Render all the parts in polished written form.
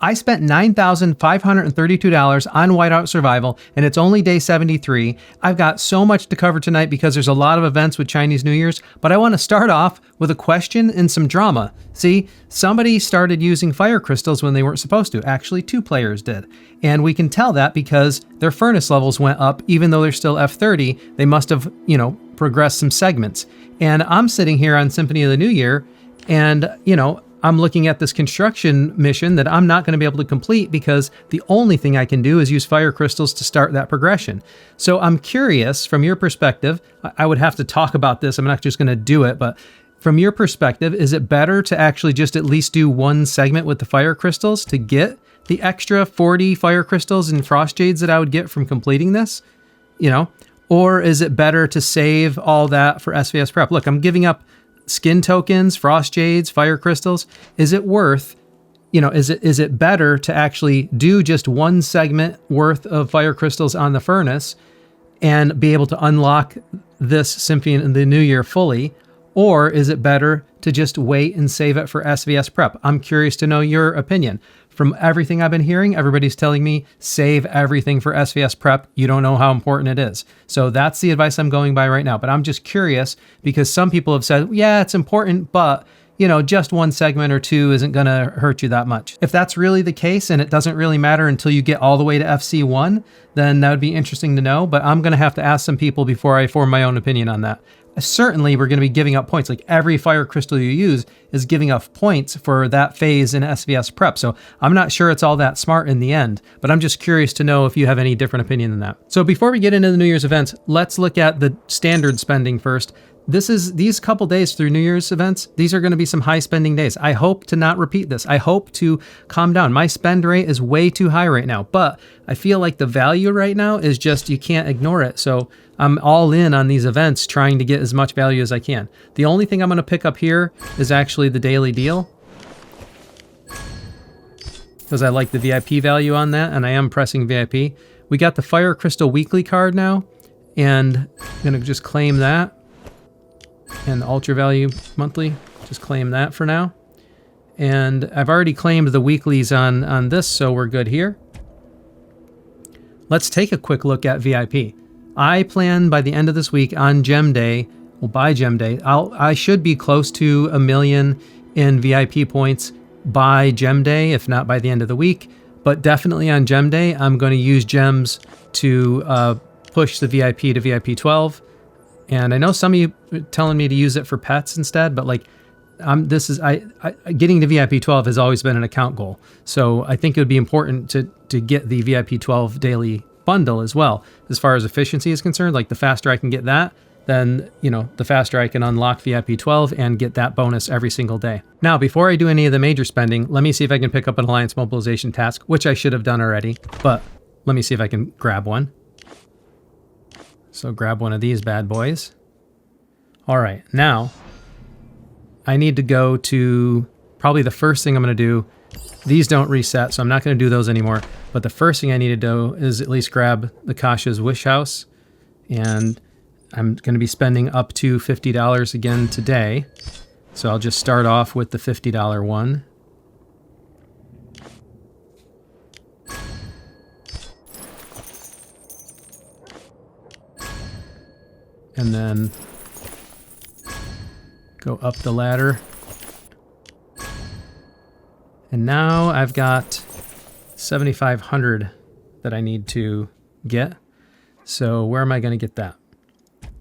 I spent $9,532 on Whiteout Survival, and it's only day 73. I've got so much to cover tonight because there's a lot of events with Chinese New Year's, but I want to start off with a question and some drama. See, somebody started using fire crystals when they weren't supposed to. Actually, 2 players did. And we can tell that because their furnace levels went up, even though they're still F30, they must have, progressed some segments. And I'm sitting here on Symphony of the New Year, and, I'm looking at this construction mission that I'm not going to be able to complete because the only thing I can do is use fire crystals to start that progression. So I'm curious, from your perspective, I would have to talk about this. I'm not just going to do it, but from your perspective, is it better to actually just at least do one segment with the fire crystals to get the extra 40 fire crystals and frost jades that I would get from completing this? Or is it better to save all that for SVS prep? Look, I'm giving up skin tokens, frost jades, fire crystals. Is it worth, is it better to actually do just one segment worth of fire crystals on the furnace and be able to unlock this Symphony in the New Year fully? Or is it better to just wait and save it for SVS prep? I'm curious to know your opinion. From everything I've been hearing, everybody's telling me save everything for SVS prep. You don't know how important it is. So that's the advice I'm going by right now. But I'm just curious because some people have said, yeah, it's important, but just one segment or 2 isn't going to hurt you that much. If that's really the case and it doesn't really matter until you get all the way to FC1, then that would be interesting to know. But I'm going to have to ask some people before I form my own opinion on that. Certainly, we're going to be giving up points. Like every fire crystal you use is giving up points for that phase in SVS prep. So I'm not sure it's all that smart in the end, but I'm just curious to know if you have any different opinion than that. So before we get into the New Year's events, let's look at the standard spending first. These couple days through New Year's events, these are going to be some high spending days. I hope to not repeat this. I hope to calm down. My spend rate is way too high right now, but I feel like the value right now is just, you can't ignore it. So I'm all in on these events, trying to get as much value as I can. The only thing I'm going to pick up here is actually the daily deal, because I like the VIP value on that, and I am pressing VIP. We got the Fire Crystal Weekly card now, and I'm going to just claim that. And the Ultra Value Monthly, just claim that for now. And I've already claimed the weeklies on this, so we're good here. Let's take a quick look at VIP. I plan by the end of this week on Gem Day, well, by Gem Day, I should be close to 1 million in VIP points by Gem Day, if not by the end of the week. But definitely on Gem Day, I'm going to use gems to push the VIP to VIP 12. And I know some of you are telling me to use it for pets instead, but like, getting to VIP 12 has always been an account goal. So I think it would be important to get the VIP 12 daily bundle as well. As far as efficiency is concerned, like the faster I can get that, then, the faster I can unlock VIP 12 and get that bonus every single day. Now, before I do any of the major spending, let me see if I can pick up an Alliance mobilization task, which I should have done already, but let me see if I can grab one. So grab one of these bad boys. All right, now I need to go to probably the first thing I'm going to do. These don't reset, so I'm not going to do those anymore. But the first thing I need to do is at least grab the Kasia's Wish House. And I'm going to be spending up to $50 again today. So I'll just start off with the $50 one. And then go up the ladder. And now I've got 7,500 that I need to get. So where am I going to get that?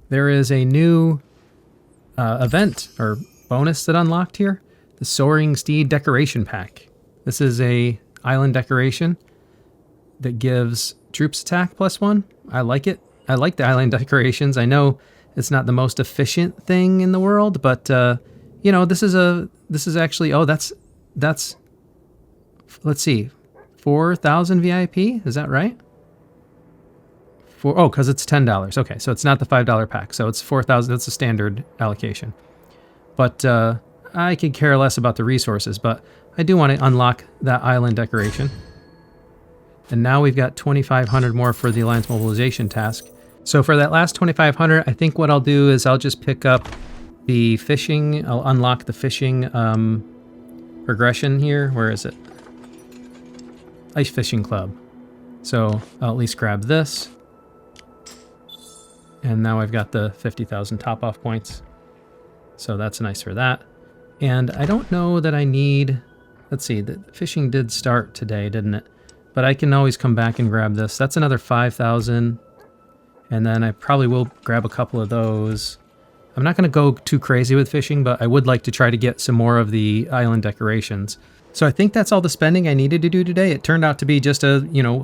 There is a new event or bonus that unlocked here. The Soaring Steed Decoration Pack. This is a island decoration that gives troops attack +1. I like it. I like the island decorations. I know it's not the most efficient thing in the world, but this is actually, that's let's see, 4,000 VIP. Is that right? Because it's $10. Okay, so it's not the $5 pack. So it's 4,000. That's a standard allocation. But I could care less about the resources, but I do want to unlock that island decoration. And now we've got 2,500 more for the Alliance mobilization task. So for that last 2,500, I think what I'll do is I'll just pick up the fishing. I'll unlock the fishing progression here. Where is it? ice fishing club. So I'll at least grab this. And now I've got the 50,000 top off points. So that's nice for that. And I don't know that I need, let's see, the fishing did start today, didn't it? But I can always come back and grab this. That's another 5,000. And then I probably will grab a couple of those. I'm not going to go too crazy with fishing, but I would like to try to get some more of the island decorations. So I think that's all the spending I needed to do today. It turned out to be just a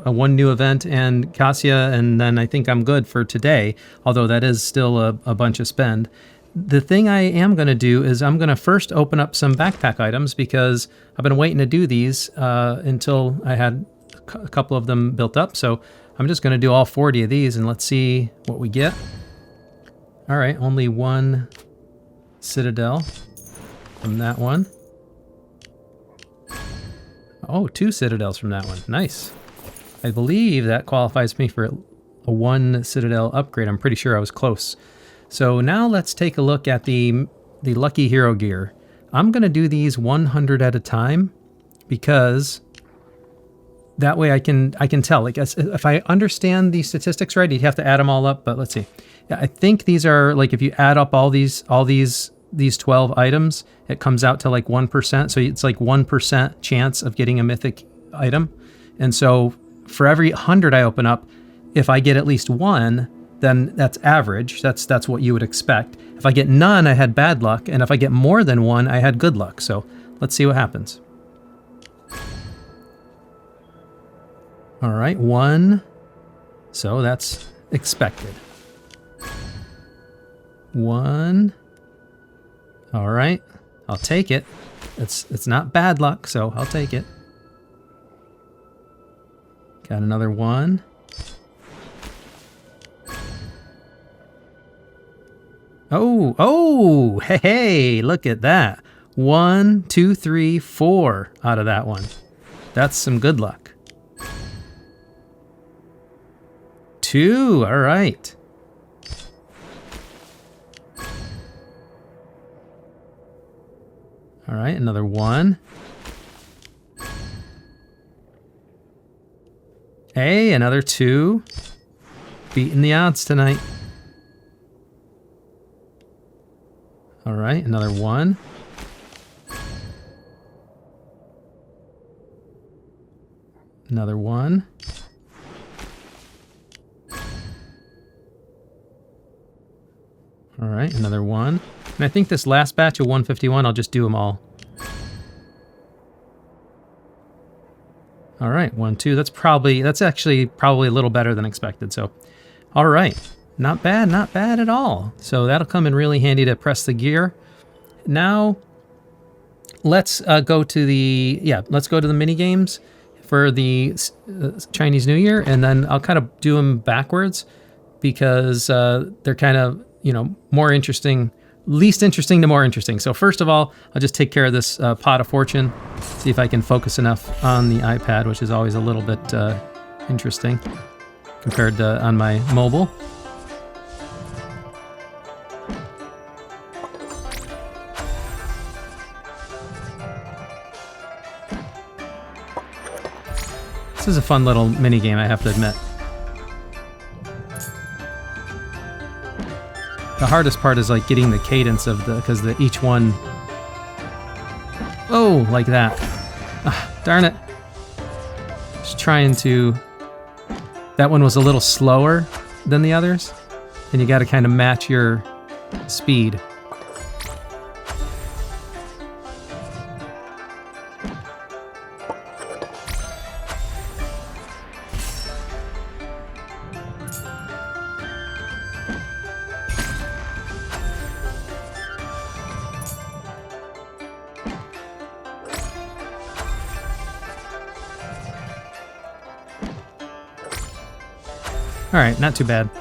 one new event and Kasia, and then I think I'm good for today, although that is still a bunch of spend. The thing I am going to do is I'm going to first open up some backpack items because I've been waiting to do these until I had a couple of them built up. So I'm just going to do all 40 of these and let's see what we get. All right, only one Citadel from that one. Oh, 2 Citadels from that one. Nice. I believe that qualifies me for a 1 Citadel upgrade. I'm pretty sure I was close. So now let's take a look at the Lucky Hero gear. I'm going to do these 100 at a time because that way I can tell. Like if I understand the statistics right, you'd have to add them all up, but let's see. Yeah, I think these are like if you add up all these 12 items, it comes out to like 1%. So it's like 1% chance of getting a mythic item. And so for every 100 I open up, if I get at least 1, then that's average. That's what you would expect. If I get none, I had bad luck. And if I get more than 1, I had good luck. So let's see what happens. All right, 1. So that's expected. 1. All right, I'll take it. It's not bad luck, so I'll take it. Got another 1. Oh, hey, look at that. 1, 2, 3, 4 out of that one. That's some good luck. 2, all right. All right, another 1. Hey, another 2. Beating the odds tonight. All right, another 1. Another 1. All right, another 1. And I think this last batch of 151, I'll just do them all. All right, 1, 2. That's actually probably a little better than expected. So, all right, not bad at all. So that'll come in really handy to press the gear. Now, let's go to the mini games for the Chinese New Year, and then I'll kind of do them backwards because they're kind of more interesting. Least interesting to more interesting. So first of all, I'll just take care of this pot of fortune, see if I can focus enough on the iPad, which is always a little bit interesting compared to on my mobile. This is a fun little mini game, I have to admit. The hardest part is like getting the cadence of because each one. Oh, like that. Ah, darn it. Just trying to. That one was a little slower than the others, and you got to kind of match your speed. Alright, not too bad.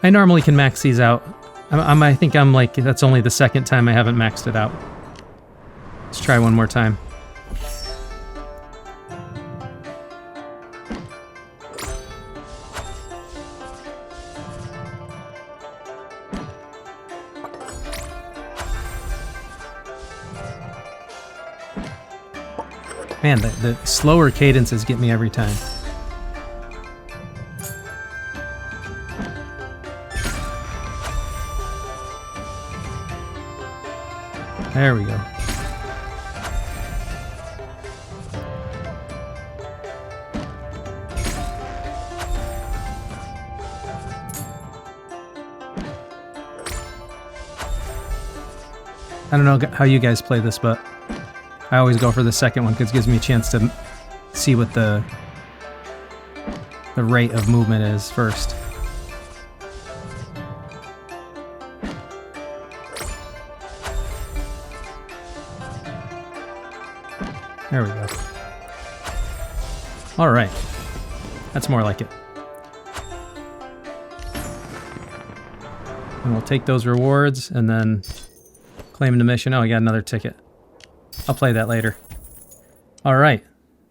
I normally can max these out. I think I'm like, that's only the second time I haven't maxed it out. Let's try one more time. Man, the slower cadences get me every time. There we go. I don't know how you guys play this, but I always go for the second one because it gives me a chance to see what the rate of movement is first. There we go. All right. That's more like it. And we'll take those rewards and then claim the mission. Oh, I got another ticket. I'll play that later. All right.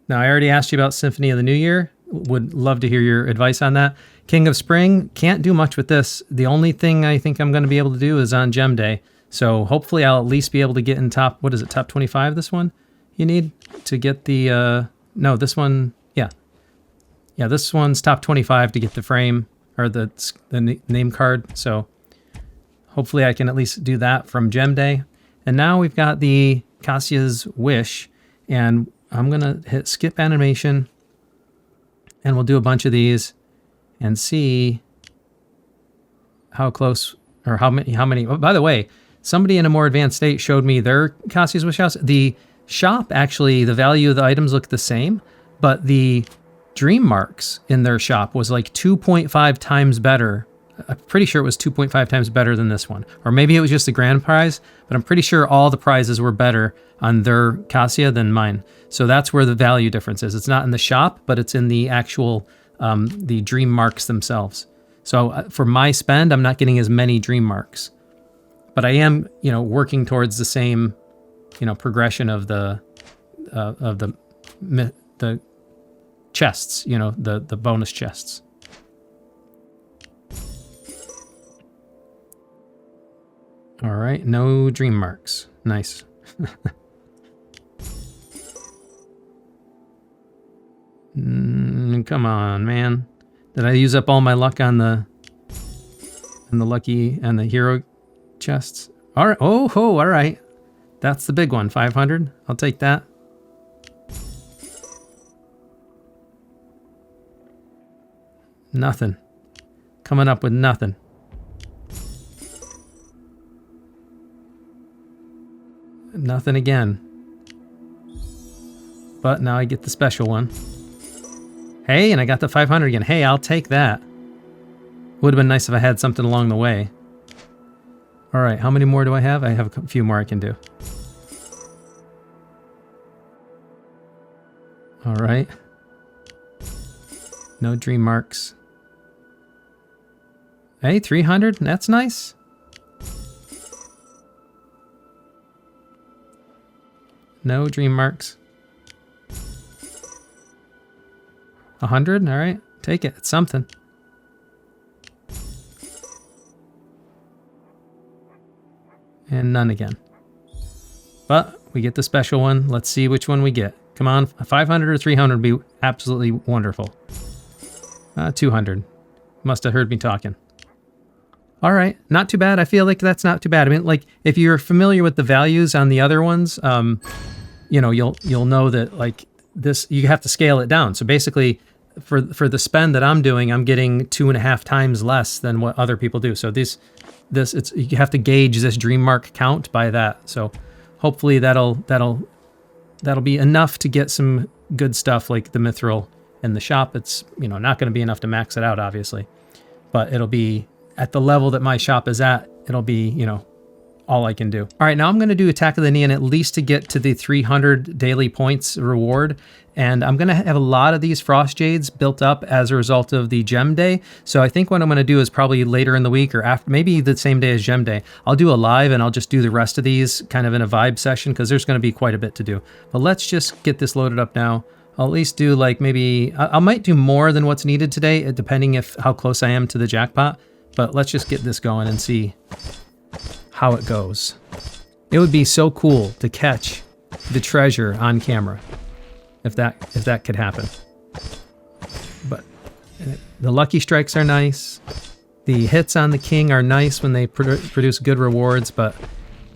Now, I already asked you about Symphony of the New Year. Would love to hear your advice on that. King of Spring, can't do much with this. The only thing I think I'm going to be able to do is on Gem Day. So hopefully I'll at least be able to get in top, what is it, top 25, this one? You need to get the, no, this one, yeah. Yeah, this one's top 25 to get the frame, or the name card. So hopefully I can at least do that from Gem Day. And now we've got the Kasia's Wish, and I'm going to hit skip animation, and we'll do a bunch of these and see how close, or how many. Oh, by the way, somebody in a more advanced state showed me their Kasia's Wish house. The shop, actually, the value of the items look the same, but the dream marks in their shop was like 2.5 times better. I'm pretty sure it was 2.5 times better than this one. Or maybe it was just the grand prize, but I'm pretty sure all the prizes were better on their Kasia than mine. So that's where the value difference is. It's not in the shop, but it's in the actual, the dream marks themselves. So for my spend, I'm not getting as many dream marks. But I am, working towards the same, progression of the chests, the bonus chests. All right, no dream marks. Nice. Come on, man. Did I use up all my luck on the lucky and the hero chests? All right. Oh, all right. That's the big one, 500. I'll take that. Nothing. Coming up with nothing. Nothing again. But now I get the special one. Hey, and I got the 500 again. Hey, I'll take that. Would have been nice if I had something along the way. All right, how many more do I have? I have a few more I can do. All right. No dream marks. Hey, 300. That's nice. No dream marks. 100. All right. Take it. It's something. And none again. But we get the special one. Let's see which one we get. Come on. 500 or 300 would be absolutely wonderful. 200. Must have heard me talking. All right. Not too bad. I feel like that's not too bad. I mean, like, if you're familiar with the values on the other ones, you'll know that, like, this, you have to scale it down. So basically, for the spend that I'm doing, I'm getting 2.5 times less than what other people do. So you have to gauge this dream mark count by that. So hopefully that'll be enough to get some good stuff like the mithril in the shop. It's not going to be enough to max it out, obviously, but it'll be at the level that my shop is at. It'll be all I can do. All right, now I'm going to do Attack of the Nian at least to get to the 300 daily points reward. And I'm going to have a lot of these Frost Jades built up as a result of the Gem Day. So I think what I'm going to do is probably later in the week or after, maybe the same day as Gem Day, I'll do a live and I'll just do the rest of these kind of in a vibe session because there's going to be quite a bit to do. But let's just get this loaded up now. I'll at least do like maybe, I might do more than what's needed today, depending how close I am to the jackpot. But let's just get this going and see how it goes. It would be so cool to catch the treasure on camera. if that could happen. But the lucky strikes are nice. The hits on the king are nice when they produce good rewards, but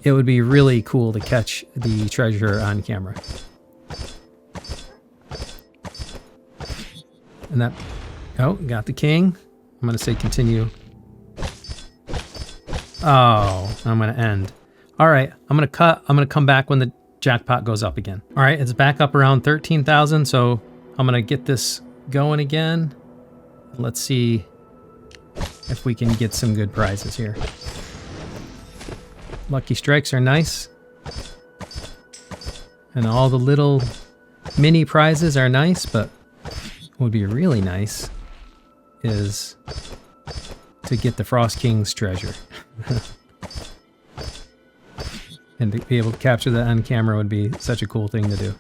it would be really cool to catch the treasure on camera. And that, oh, got the king. I'm going to say continue. Oh, I'm going to end. All right, I'm going to cut. I'm going to come back when the jackpot goes up again. All right, it's back up around 13,000, so I'm going to get this going again. Let's see if we can get some good prizes here. Lucky strikes are nice. And all the little mini prizes are nice, but what would be really nice is to get the Frost King's treasure. And to be able to capture that on camera would be such a cool thing to do.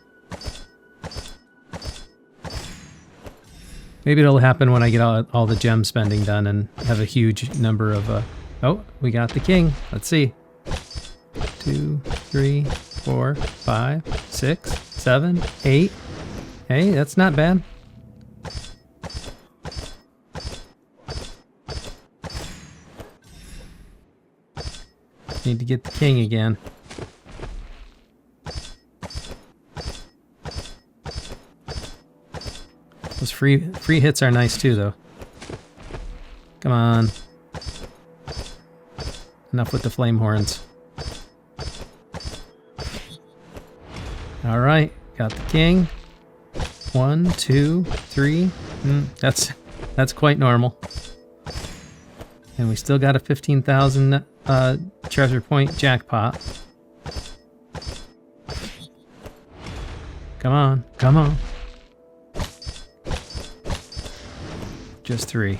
Maybe it'll happen when I get all the gem spending done and have a huge number of... oh, we got the king. Let's see. 2, 3, 4, 5, 6, 7, 8. Hey, that's not bad. Need to get the king again. Those free hits are nice too, though. Come on. Enough with the flame horns. All right, got the king. 1, 2, 3. That's quite normal. And we still got a 15,000 treasure point jackpot. Come on, come on. Just 3.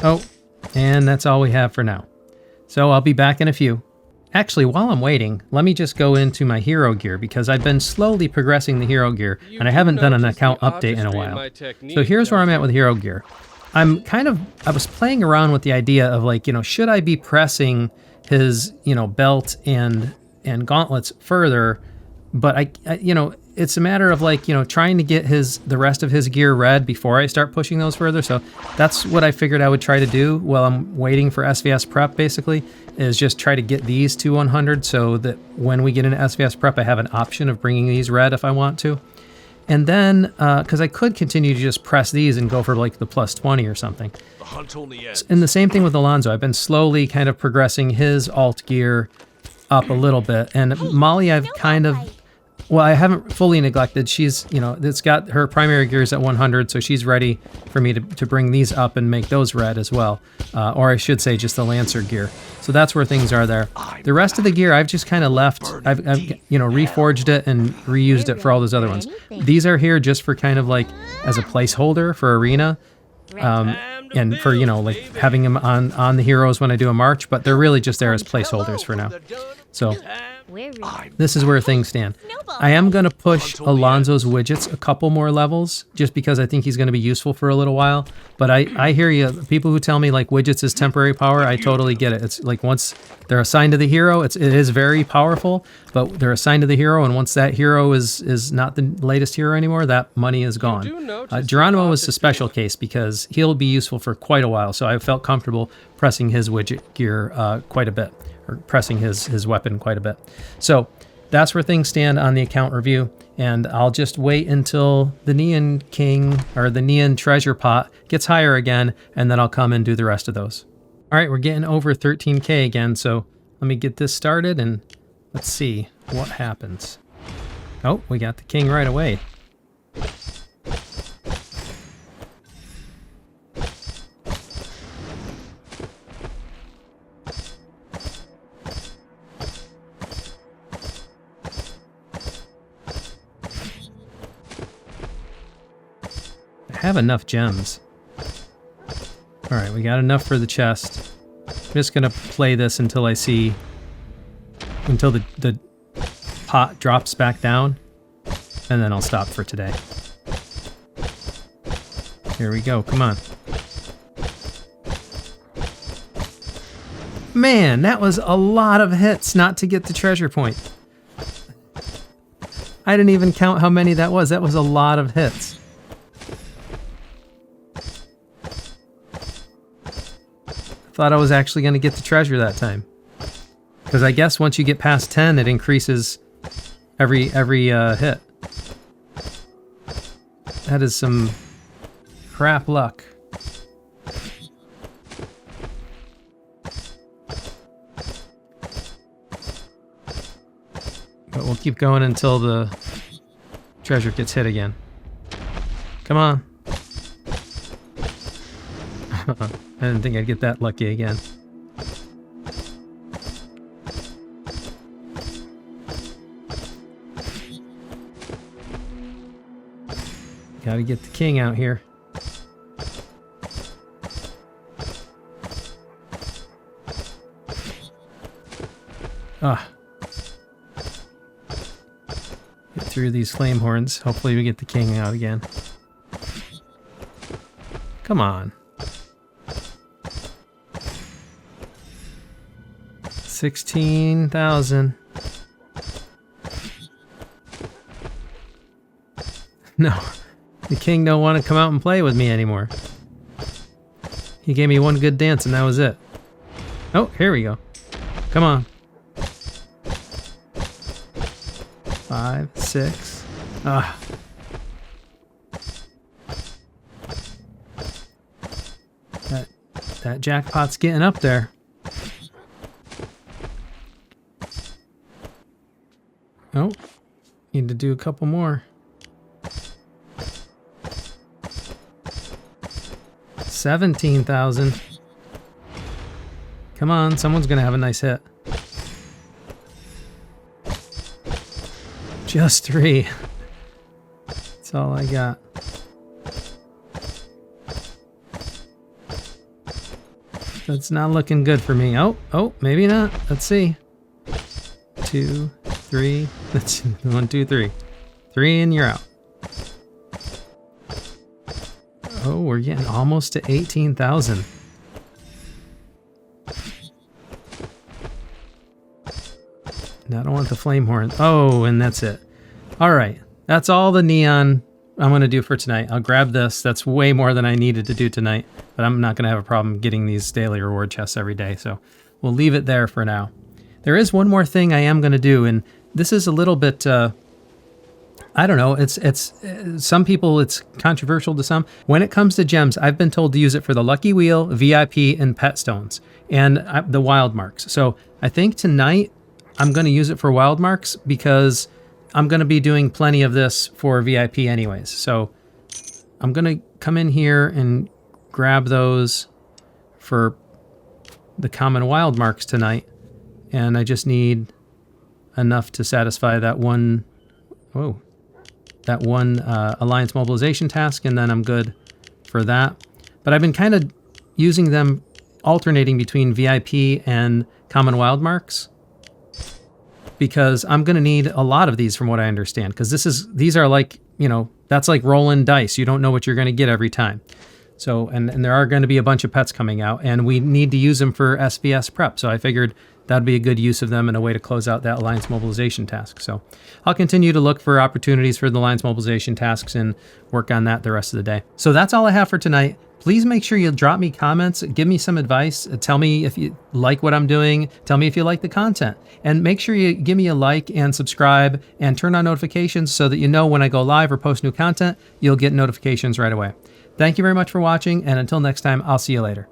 Oh, and that's all we have for now. So I'll be back in a few. Actually, while I'm waiting, let me just go into my hero gear because I've been slowly progressing the hero gear and I haven't done an account update in a while. So here's where I'm at with hero gear. I was playing around with the idea of like, should I be pressing his, belt and gauntlets further? But it's a matter of like, trying to get the rest of his gear red before I start pushing those further. So that's what I figured I would try to do while I'm waiting for SVS prep, basically, is just try to get these to 100 so that when we get into SVS prep, I have an option of bringing these red if I want to. And then, because I could continue to just press these and go for like the plus 20 or something. The hunt only ends. And the same thing with Alonso. I've been slowly kind of progressing his alt gear up a little bit. And Molly, I've kind of... Well, I haven't fully neglected. She's, it's got her primary gears at 100, so she's ready for me to bring these up and make those red as well. Or I should say just the Lancer gear. So that's where things are there. The rest of the gear, I've just kind of left. I've reforged it and reused it for all those other ones. These are here just for kind of like as a placeholder for Arena. And for, like having them on the heroes when I do a march, but they're really just there as placeholders for now. So this is where things stand. I am going to push Alonso's widgets a couple more levels just because I think he's going to be useful for a little while. But I hear you. People who tell me like widgets is temporary power, I totally get it. It's like once they're assigned to the hero, it is very powerful, but they're assigned to the hero. And once that hero is not the latest hero anymore, that money is gone. Geronimo is a special case because he'll be useful for quite a while. So I felt comfortable pressing his widget gear quite a bit. Or pressing his weapon quite a bit. So that's where things stand on the account review. And I'll just wait until the Nian King or the Nian treasure pot gets higher again, and then I'll come and do the rest of those. All right, we're getting over 13K again. So let me get this started and let's see what happens. Oh, we got the king right away. Have enough gems. All right, we got enough for the chest. I'm just gonna play this until I see, until the pot drops back down, and then I'll stop for today. Here we go, come on. Man, that was a lot of hits not to get the treasure point. I didn't even count how many that was. That was a lot of hits. Thought I was actually going to get the treasure that time. Because I guess once you get past 10, it increases every hit. That is some crap luck. But we'll keep going until the treasure gets hit again. Come on. I didn't think I'd get that lucky again. Gotta get the king out here. Ah. Get through these flame horns. Hopefully we get the king out again. Come on. 16,000. No. The king don't want to come out and play with me anymore. He gave me one good dance and that was it. Oh, here we go. Come on. 5, 6. Ah. That jackpot's getting up there. Oh, need to do a couple more. 17,000. Come on, someone's gonna have a nice hit. Just 3. That's all I got. That's not looking good for me. Oh, maybe not. Let's see. 2, 3. That's 1, 2, 3. 3 and you're out. Oh, we're getting almost to 18,000. Now I don't want the flame horn. Oh, and that's it. All right. That's all the neon I'm going to do for tonight. I'll grab this. That's way more than I needed to do tonight, but I'm not going to have a problem getting these daily reward chests every day. So we'll leave it there for now. There is one more thing I am going to do, and this is a little bit, I don't know, it's some people, it's controversial to some. When it comes to gems, I've been told to use it for the Lucky Wheel, VIP, and Pet Stones, and the Wild Marks. So I think tonight I'm going to use it for Wild Marks because I'm going to be doing plenty of this for VIP anyways. So I'm going to come in here and grab those for the common Wild Marks tonight, and I just need enough to satisfy that one, Alliance Mobilization task, and then I'm good for that. But I've been kind of using them alternating between VIP and common Wild Marks because I'm going to need a lot of these from what I understand, because these are like, you know, that's like rolling dice. You don't know what you're going to get every time. So, and there are going to be a bunch of pets coming out, and we need to use them for SVS prep. So I figured that'd be a good use of them and a way to close out that Alliance Mobilization task. So I'll continue to look for opportunities for the Alliance Mobilization tasks and work on that the rest of the day. So that's all I have for tonight. Please make sure you drop me comments, give me some advice, tell me if you like what I'm doing, tell me if you like the content, and make sure you give me a like and subscribe and turn on notifications so that you know when I go live or post new content, you'll get notifications right away. Thank you very much for watching, and until next time, I'll see you later.